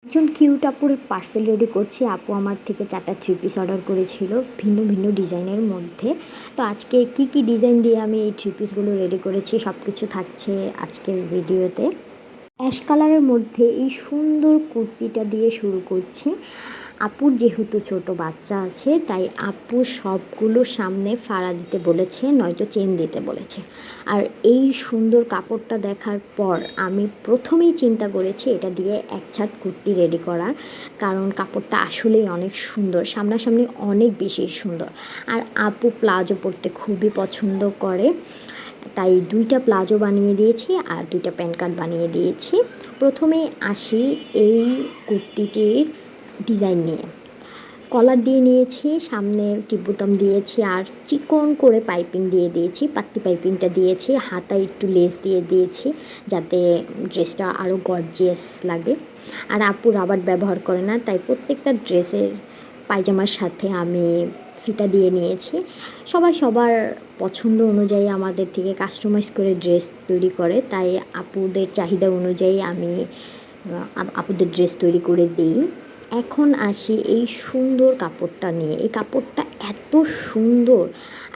একজন কিউট আপুর parcel ready করছি। আপু আমার থেকে 4টা থ্রি পিস অর্ডার করেছিল ভিন্ন ভিন্ন ডিজাইনের মধ্যে। তো আজকে কি কি ডিজাইন দিয়ে আমি এই থ্রি পিসগুলো রেডি করেছি সব কিছু থাকছে আজকের ভিডিওতে। অ্যাশ কালারের মধ্যে এই সুন্দর কুর্তিটা দিয়ে শুরু করছি। আপুর যেহেতু ছোট বাচ্চা আছে তাই আপু সবগুলো সামনে ফাড়া দিতে বলেছে, নয়তো চেন দিতে বলেছে। আর এই সুন্দর কাপড়টা দেখার পর আমি প্রথমেই চিন্তা করেছি এটা দিয়ে এক ছাট কুর্তি রেডি করার, কারণ কাপড়টা আসলেই অনেক সুন্দর, সামনাসামনি অনেক বেশি সুন্দর। আর আপু প্লাজো পরতে খুবই পছন্দ করে, তাই 2টা প্লাজো বানিয়ে দিয়েছি আর 2টা প্যান্ট কাট বানিয়ে দিয়েছি। প্রথমেই আসি এই কুর্তিটির ডিজাইন নিয়ে। কলার দিয়ে নিয়েছি, সামনে টিপ বোতাম দিয়েছি আর চিকন করে পাইপিং দিয়ে দিয়েছি, পাত্তি পাইপিংটা দিয়েছি, হাতায় একটু লেস দিয়ে দিয়েছি যাতে ড্রেসটা আরও গর্জিয়াস লাগে। আর আপু রাবার ব্যবহার করে না, তাই প্রত্যেকটা ড্রেসের পায়জামার সাথে আমি ফিতা দিয়ে নিয়েছি। সবাই সবার পছন্দ অনুযায়ী আমাদের থেকে কাস্টমাইজ করে ড্রেস তৈরি করে, তাই আপুদের চাহিদা অনুযায়ী আমি আপুদের ড্রেস তৈরি করে দিই। এখন আসি এই সুন্দর কাপড়টা নিয়ে। এই কাপড়টা এত সুন্দর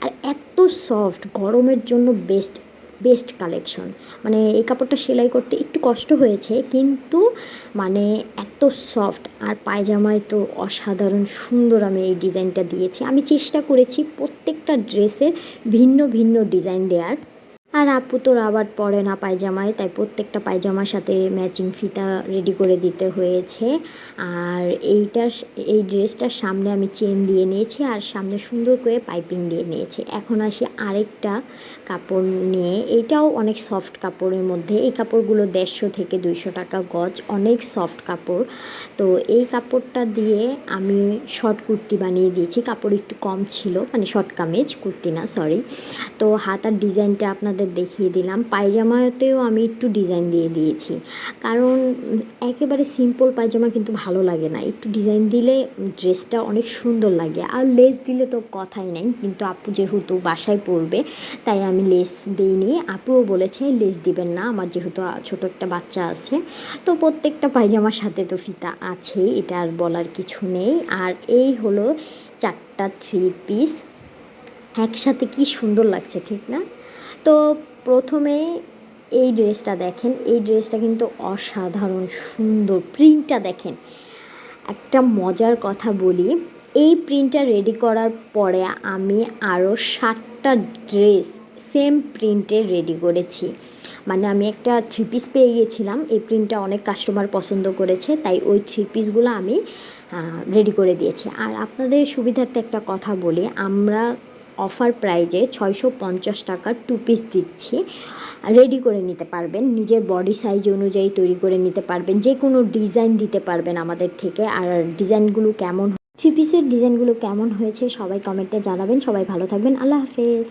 আর এত সফট, গরমের জন্য বেস্ট বেস্ট কালেকশন। মানে এই কাপড়টা সেলাই করতে একটু কষ্ট হয়েছে, কিন্তু মানে এত সফট আর পায়জামায় তো অসাধারণ সুন্দর আমি এই ডিজাইনটা দিয়েছি। আমি চেষ্টা করেছি প্রত্যেকটা ড্রেসে ভিন্ন ভিন্ন ডিজাইন দেওয়ার। আর আপু তো রাবার পরে না পায়জামায়, তাই প্রত্যেকটা পায়জামার সাথে ম্যাচিং ফিতা রেডি করে দিতে হয়েছে। আর এই ড্রেসটার সামনে আমি চেন দিয়ে নিয়েছি আর সামনে সুন্দর করে পাইপিং দিয়ে নিয়েছি। এখন আসি আরেকটা কাপড় নিয়ে। এইটাও অনেক সফট কাপড়ের মধ্যে। এই কাপড়গুলো 150 থেকে 200 টাকা গজ, অনেক সফট কাপড়। তো এই কাপড়টা দিয়ে আমি শর্ট কুর্তি বানিয়ে দিয়েছি। কাপড় একটু কম ছিল, মানে শর্ট কামিজ, কুর্তি না সরি। তো হাতার ডিজাইনটা আপনাদের দেখিয়ে দিলাম। পায়জামাতেও আমি একটু ডিজাইন দিয়ে দিয়েছি, কারণ একেবারে সিম্পল পায়জামা কিন্তু ভালো লাগে না, একটু ডিজাইন দিলে ড্রেসটা অনেক সুন্দর লাগে। আর লেস দিলে তো কথাই নাই, কিন্তু আপু যেহেতু বাসায় পরবে তাই আমি লেস দিইনি। আপুও বলেছে লেস দিবেন না, আমার যেহেতু ছোট একটা বাচ্চা আছে। তো প্রত্যেকটা পায়জামার সাথে তো ফিতা আছেই, এটা আর বলার কিছু নেই। আর এই হলো 4টা থ্রি পিস, একসাথে কি সুন্দর লাগছে ঠিক না? তো প্রথমে এই ড্রেসটা দেখেন, এই ড্রেসটা কিন্তু অসাধারণ সুন্দর। প্রিন্টটা দেখেন। একটা মজার কথা বলি, এই প্রিন্টটা রেডি করার পরে আমি আরও 7টা ড্রেস সেম প্রিন্টে রেডি করেছি। মানে আমি একটা থ্রি পিস পেয়ে গেছিলাম, এই প্রিন্টটা অনেক কাস্টমার পছন্দ করেছে, তাই ওই থ্রি পিসগুলো আমি রেডি করে দিয়েছি। আর আপনাদের সুবিধার্থে একটা কথা বলি, আমরা অফার প্রাইজে 650 টাকার 2 পিস দিচ্ছি। রেডি করে নিতে পারবেন, নিজের বডি সাইজ অনুযায়ী তৈরি করে নিতে পারবেন, যে কোনো ডিজাইন দিতে পারবেন আমাদের থেকে। আর ডিজাইনগুলো কেমন, থ্রি পিসের ডিজাইনগুলো কেমন হয়েছে সবাই কমেন্টে জানাবেন। সবাই ভালো থাকবেন, আল্লাহ হাফেজ।